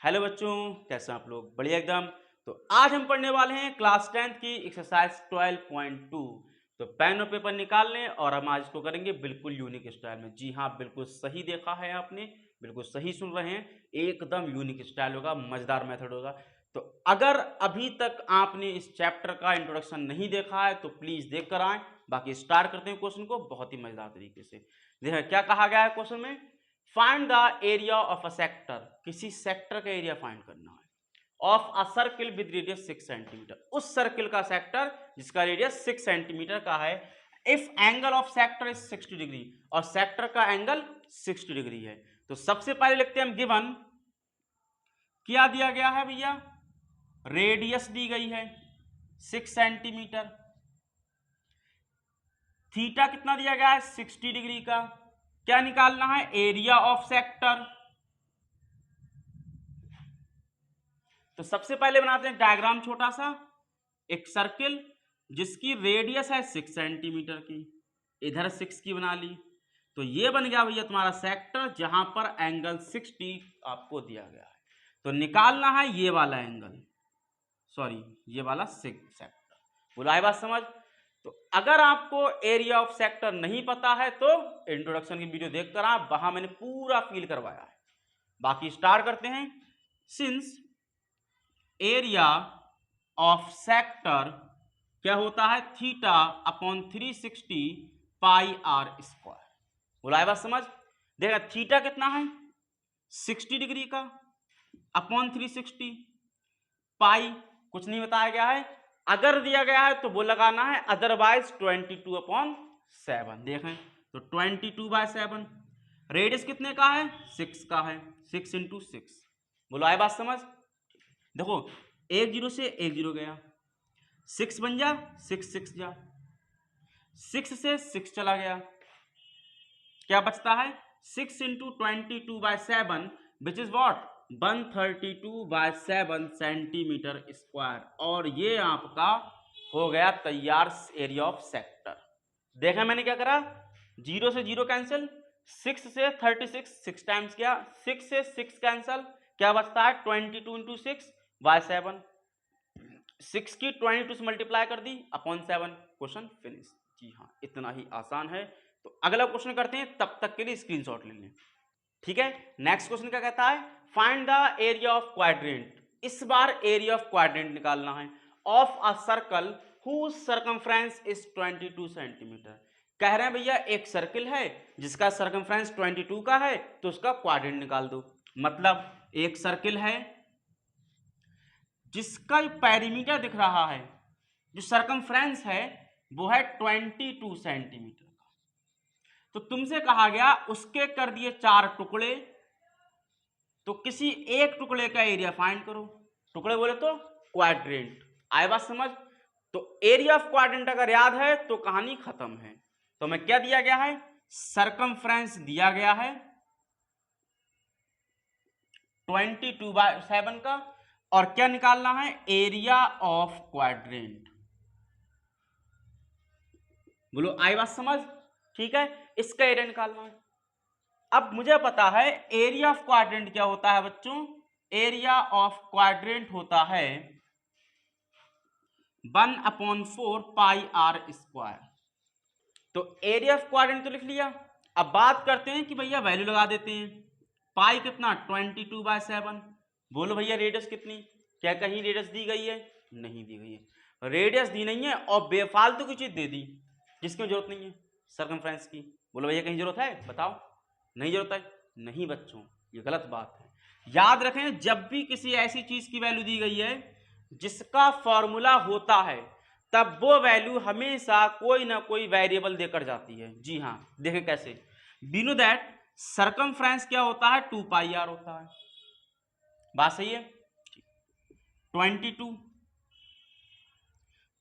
Hello बच्चों, कैसे हैं आप लोग? बढ़िया एकदम। तो आज हम पढ़ने वाले हैं क्लास 10th की एक्सरसाइज 12.2। तो पेन और पेपर निकाल लें और हम आज इसको करेंगे बिल्कुल यूनिक स्टाइल में। जी हाँ, बिल्कुल सही देखा है आपने, बिल्कुल सही सुन रहे हैं। एकदम यूनिक स्टाइल होगा, मजेदार मेथड होगा। तो अगर अभी तक आपने इस चैप्टर का इंट्रोडक्शन नहीं देखा है तो प्लीज देख कर आए। बाकी स्टार्ट करते हैं क्वेश्चन को बहुत ही मजेदार तरीके से। देखिए क्या कहा गया है क्वेश्चन में। Find the area of a sector, किसी सेक्टर का एरिया फाइंड करना है। Of a circle with radius 6 centimetre, उस सर्किल का सेक्टर जिसका रेडियस 6 सेंटीमीटर का है। If angle of sector is 60 degree, और सेक्टर का एंगल 60 डिग्री है। तो सबसे पहले लिखते हैं हम गिवन, क्या दिया गया है भैया, रेडियस दी गई है 6 सेंटीमीटर, थीटा कितना दिया गया है 60 डिग्री का। क्या निकालना है, एरिया ऑफ सेक्टर। तो सबसे पहले बनाते हैं डायग्राम छोटा सा, एक सर्किल जिसकी रेडियस है 6 सेंटीमीटर की, इधर 6 की बना ली। तो ये बन गया भैया तुम्हारा सेक्टर जहां पर एंगल 60 आपको दिया गया है। तो निकालना है ये वाला एंगल, सॉरी ये वाला सेक्टर। बोला है बात समझ। तो अगर आपको एरिया ऑफ सेक्टर नहीं पता है तो इंट्रोडक्शन की वीडियो देखकर आप, वहां मैंने पूरा फील करवाया है। बाकी स्टार्ट करते हैं। सिंस एरिया ऑफ सेक्टर क्या होता है, theta upon 360 pi r square. बोला है बात समझ। देखा थीटा कितना है 60 डिग्री का, अपॉन 360, पाई कुछ नहीं बताया गया है। अगर दिया गया है तो वो लगाना है, अदरवाइज 22 अपॉन 7। देखें तो 22/7। रेडियस कितने का है 6 का है, 6 इंटू 6। बोलो आए बात समझ। देखो एक जीरो से एक जीरो गया, 6 बन जा 6 6 जा, 6 से 6 चला गया, क्या बचता है 6 into 22/7 which is what 132/7 centimetre square. और ये आपका हो गया तैयार एरिया ऑफ सेक्टर। देखा मैंने क्या करा, जीरो से जीरो कैंसिल, 6 से 36 6 टाइम्स किया, 6 से 6 कैंसिल, क्या बचता है 22 इंटू 6/7। 6 की 22 से मल्टीप्लाई कर दी अपॉन 7। Question finish. जी हाँ, इतना ही आसान है। तो अगला क्वेश्चन करते हैं, तब तक के लिए स्क्रीनशॉट ले लें। ठीक है, नेक्स्ट क्वेश्चन क्या कहता है, find the area of quadrant. इस बार एरिया ऑफ क्वाड्रेंट निकालना है of a circle whose circumference is 22 centimetre. कह रहे हैं भैया एक सर्किल है जिसका सर्कमफ्रेंस 22 का है, तो उसका क्वाड्रेंट निकाल दो। मतलब एक सर्किल है जिसका पेरीमीटर दिख रहा है, जो सरकमफ्रेंस है वो है 22 सेंटीमीटर का। तो तुमसे कहा गया उसके कर दिए 4 टुकड़े, तो किसी एक टुकड़े का एरिया फाइंड करो। टुकड़े बोले तो क्वाड्रेंट। आए बात समझ। तो एरिया ऑफ क्वाड्रेंट अगर याद है तो कहानी खत्म है। तो मैं क्या दिया गया है, सरकमफ्रेंस दिया गया है 22/7 का, और क्या निकालना है, एरिया ऑफ क्वाड्रेंट। बोलो आई बात समझ। ठीक है, इसका एरिया निकालना है। अब मुझे पता है एरिया ऑफ क्वाड्रेंट क्या होता है बच्चों, एरिया ऑफ क्वाड्रेंट होता है 1/4 पाई आर स्क्वायर। तो एरिया ऑफ क्वाड्रेंट तो लिख लिया। अब बात करते हैं कि भैया वैल्यू लगा देते हैं। पाई कितना 22/7। बोलो भैया रेडियस कितनी, क्या कहीं रेडियस दी गई है, नहीं दी गई है। रेडियस दी नहीं है और बेफालतू की चीज दे दी जिसकी जरूरत नहीं है, सर्कमफ्रेंस की। बोलो भैया कहीं जरूरत है, बताओ। नहीं जरूरत है, नहीं बच्चों, ये गलत बात है। याद रखें जब भी किसी ऐसी चीज की वैल्यू दी गई है जिसका फॉर्मूला होता है, तब वो वैल्यू हमेशा कोई ना कोई वेरिएबल देकर जाती है। जी हाँ, देखें कैसे। वी नो दैट सर्कमफ्रेंस क्या होता है 2 पाई आर होता है। बात सही है। 22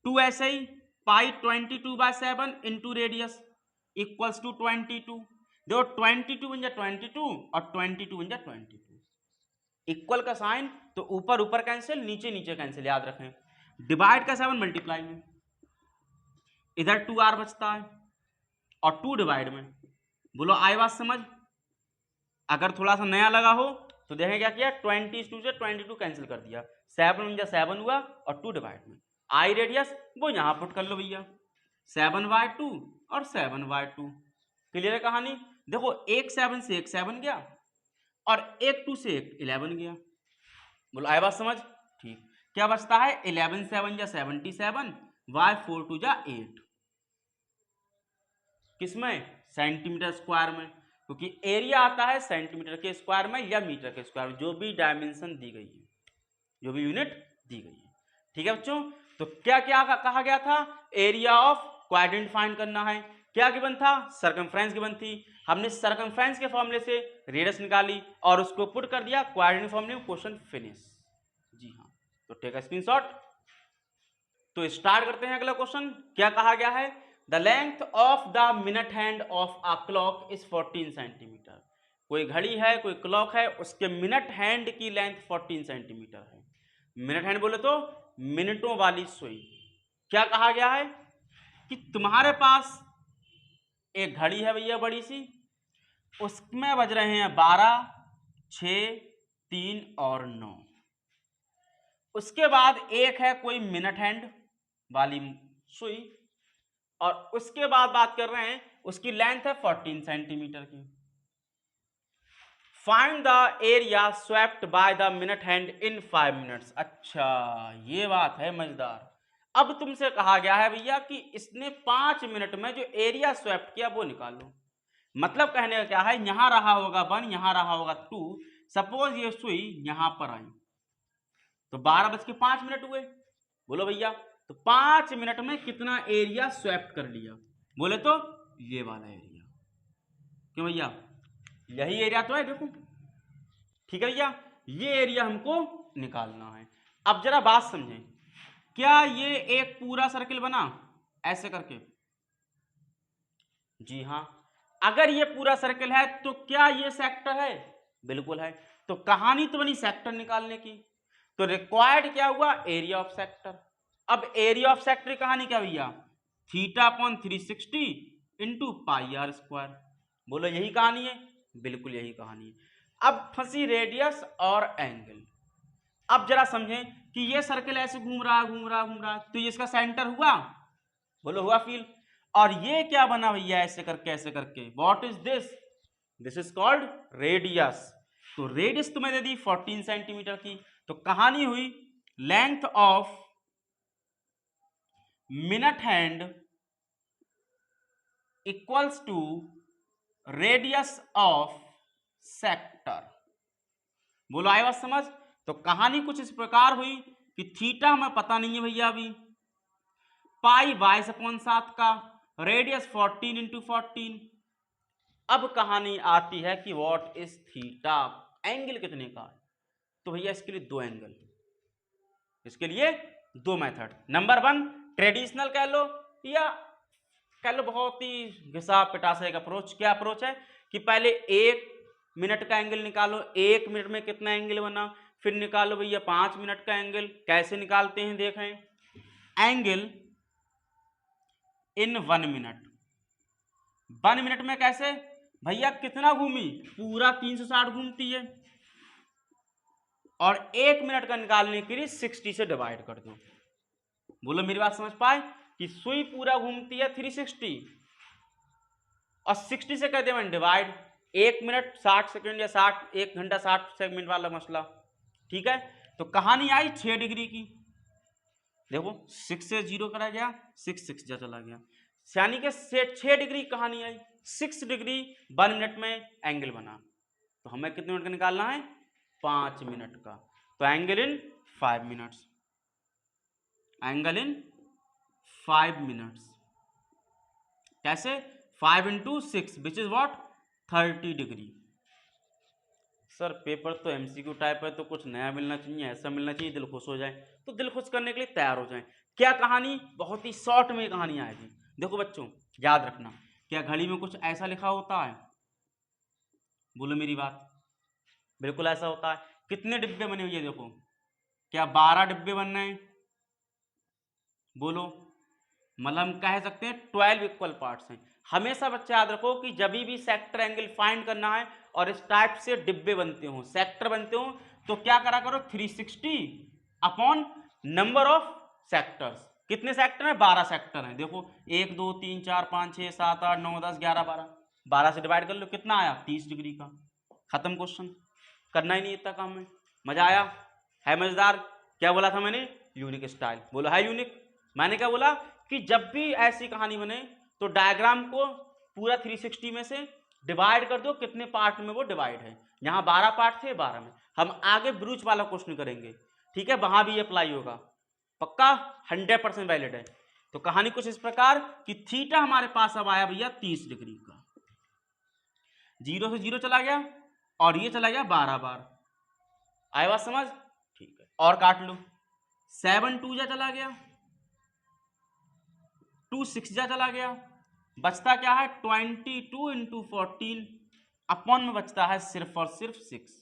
2 ऐसे ही, पाई 22/7 इंटू रेडियस इक्वल्स टू 22। देखो 22 बन जा 22 और 22 बन जा 22। इक्वल का साइन तो ऊपर ऊपर कैंसिल, नीचे नीचे कैंसिल, याद रखें। डिवाइड का 7 मल्टीप्लाई में, इधर 2r बचता है और 2 डिवाइड में। बोलो आई बात समझ। अगर थोड़ा सा नया लगा हो तो देखें क्या किया, 22 से 22 कैंसिल कर दिया, 7 हुआ और 2 डिवाइड में आई रेडियस वो यहाँ पुट कर लो भैया, 7/2 और 7/2। क्लियर है कहानी। देखो एक 7 से एक 7 गया और एक 2 से एक 11 गया। बोलो आए बात समझ। ठीक, क्या बचता है, 11 7 जा 77, y 4 2 जा 8, किसमें, सेंटीमीटर स्क्वायर में, क्योंकि एरिया आता है सेंटीमीटर के स्क्वायर में या मीटर के स्क्वायर में, जो भी डायमेंशन दी गई है, जो भी यूनिट दी गई है। ठीक है बच्चों, तो क्या क्या कहा गया था, एरिया ऑफ क्वाड्रेंट फाइंड करना है। क्या गिवन था, सर्कमफ्रेंस गिवन थी, हमने सर्कमफ्रेंस के फॉर्मूले से रेडियस निकाली और उसको पुट कर दिया क्वाड्रेंट फॉर्मूले में, क्वेश्चन फिनिश। जी हाँ, तो टेक अ स्क्रीनशॉट। तो स्टार्ट करते हैं अगला क्वेश्चन। क्या कहा गया है, the length of the minute hand of a clock is 14 centimetre. कोई घड़ी है, कोई क्लॉक है, उसके मिनट हैंड की लेंथ 14 सेंटीमीटर है। मिनट हैंड बोले तो मिनटों वाली सुई। क्या कहा गया है कि तुम्हारे पास एक घड़ी है भैया बड़ी सी, उसमें बज रहे हैं 12, 6, 3 और 9। उसके बाद एक है कोई मिनट हैंड वाली सुई और उसके बाद बात कर रहे हैं उसकी लेंथ है 14 सेंटीमीटर की। Find the area swept by the minute hand in 5 minutes. अच्छा ये बात है मजेदार। अब तुमसे कहा गया है भैया कि इसने 5 मिनट में जो एरिया स्वेप्ट किया वो निकालो। मतलब कहने का क्या है, यहां रहा होगा 1, यहां रहा होगा 2, सपोज ये सुई यहां पर आई तो 12:05 हुए। बोलो भैया, तो 5 मिनट में कितना एरिया स्वेप्ट कर लिया, बोले तो ये वाला एरिया। क्यों भैया, यही एरिया तो है देखो। ठीक है भैया, ये एरिया हमको निकालना है। अब जरा बात समझें, क्या ये एक पूरा सर्किल बना ऐसे करके, जी हाँ। अगर ये पूरा सर्किल है तो क्या ये सेक्टर है, बिल्कुल है। तो कहानी तो बनी सेक्टर निकालने की, तो रिक्वायर्ड क्या हुआ, एरिया ऑफ सेक्टर। अब एरिया ऑफ सेक्टर की कहानी क्या भैया, θ/360 इंटू πr²। बोलो यही कहानी है, बिल्कुल यही कहानी है। अब फंसी रेडियस और एंगल। अब जरा समझें कि ये सर्किल ऐसे घूम रहा तो ये इसका सेंटर हुआ, बोलो हुआ फील। और ये क्या बना भैया, ऐसे करके, what is this, this is called radius. तो रेडियस तुम्हें दे दी 14 सेंटीमीटर की, तो कहानी हुई length of minute hand equals to radius of sector. बोलो आई बात समझ। तो कहानी कुछ इस प्रकार हुई कि थीटा हमें पता नहीं है भैया अभी, पाई 22/7 का, रेडियस 14 इंटू 14। अब कहानी आती है कि व्हाट इज थीटा, एंगल कितने का है। तो भैया इसके लिए 2 एंगल, इसके लिए 2 मेथड। नंबर 1 ट्रेडिशनल कह लो या कह लो बहुत ही घिसा पिटासा एक अप्रोच। क्या अप्रोच है कि पहले 1 मिनट का एंगल निकालो, 1 मिनट में कितना एंगल बना, फिर निकालो भैया 5 मिनट का एंगल। कैसे निकालते हैं देखें, एंगल इन 1 मिनट। 1 मिनट में कैसे भैया, कितना घूमी, पूरा 360 घूमती है, और 1 मिनट का निकालने के लिए 60 से डिवाइड कर दो। बोलो मेरी बात समझ पाए कि सुई पूरा घूमती है 360 और 60 से कहते हैं डिवाइड। 1 मिनट 60 सेकंड या 1 घंटा 60 मिनट वाला मसला। ठीक है, तो कहानी आई 6 डिग्री की। देखो 6 से 0 करा गया, 6 जा चला गया, यानी कि 6 डिग्री कहानी आई। 6 डिग्री 1 मिनट में एंगल बना। तो हमें कितने मिनट का निकालना है, 5 मिनट का। तो angle in 5 minutes, angle in 5 minutes. कैसे, 5 into 6 which is what 30 degree. Sir paper तो एमसीक्यू टाइप है, तो कुछ नया मिलना चाहिए, ऐसा मिलना चाहिए दिल खुश हो जाए। तो दिल खुश करने के लिए तैयार हो जाए। क्या कहानी, बहुत ही शॉर्ट में कहानी आएगी। देखो बच्चों याद रखना, क्या घड़ी में कुछ ऐसा लिखा होता है, बोलो मेरी बात, बिल्कुल ऐसा होता है। कितने डिब्बे बने हुए देखो, क्या 12 डिब्बे बन रहे हैं, बोलो, मतलब हम कह सकते हैं 12 इक्वल पार्ट्स हैं। हमेशा बच्चे याद रखो कि जब भी सेक्टर एंगल फाइंड करना है और इस टाइप से डिब्बे बनते हो, सेक्टर बनते हो, तो क्या करा करो 360 अपॉन नंबर ऑफ सेक्टर्स। कितने सेक्टर हैं? 12 सेक्टर हैं। देखो 1 2 3 4 5 6 7 8 9 10 11 12, 12 से डिवाइड कर लो, कितना आया? 30 डिग्री का। खत्म क्वेश्चन, करना ही नहीं इतना काम में। मजा आया? है मजेदार? क्या बोला था मैंने? Unique style. बोलो है यूनिक। मैंने क्या बोला कि जब भी ऐसी कहानी बने तो डायग्राम को पूरा 360 में से डिवाइड कर दो, कितने पार्ट में वो डिवाइड है। यहाँ 12 पार्ट थे, 12 में। हम आगे ब्रूच वाला क्वेश्चन करेंगे, ठीक है, वहां भी अप्लाई होगा, पक्का 100% वैलिड है। तो कहानी कुछ इस प्रकार कि थीटा हमारे पास अब आया भैया 30 डिग्री का। 0 से 0 चला गया और ये चला गया 12 बार। आए बात समझ? ठीक है, और काट लो। 7 2 जा चला गया, 2 6 जा चला गया, बचता क्या है? 22 इंटू 14 अपॉन में बचता है सिर्फ और सिर्फ 6।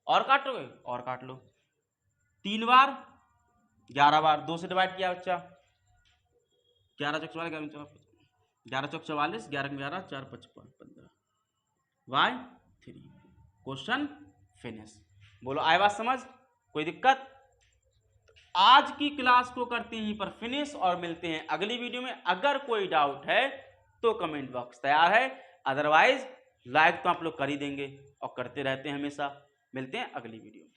और काटोगे? और काट लो। 3 बार 11 बार, 2 से डिवाइड किया बच्चा, 11 चौक 44, 11 चौक 44, 11 11 4 55 15 वाई 3। Question finish. बोलो आए बात समझ? कोई दिक्कत? आज की क्लास को करते हैं पर फिनिश और मिलते हैं अगली वीडियो में। अगर कोई डाउट है तो कमेंट बॉक्स तैयार है, अदरवाइज लाइक तो आप लोग कर ही देंगे और करते रहते हैं हमेशा। मिलते हैं अगली वीडियो में।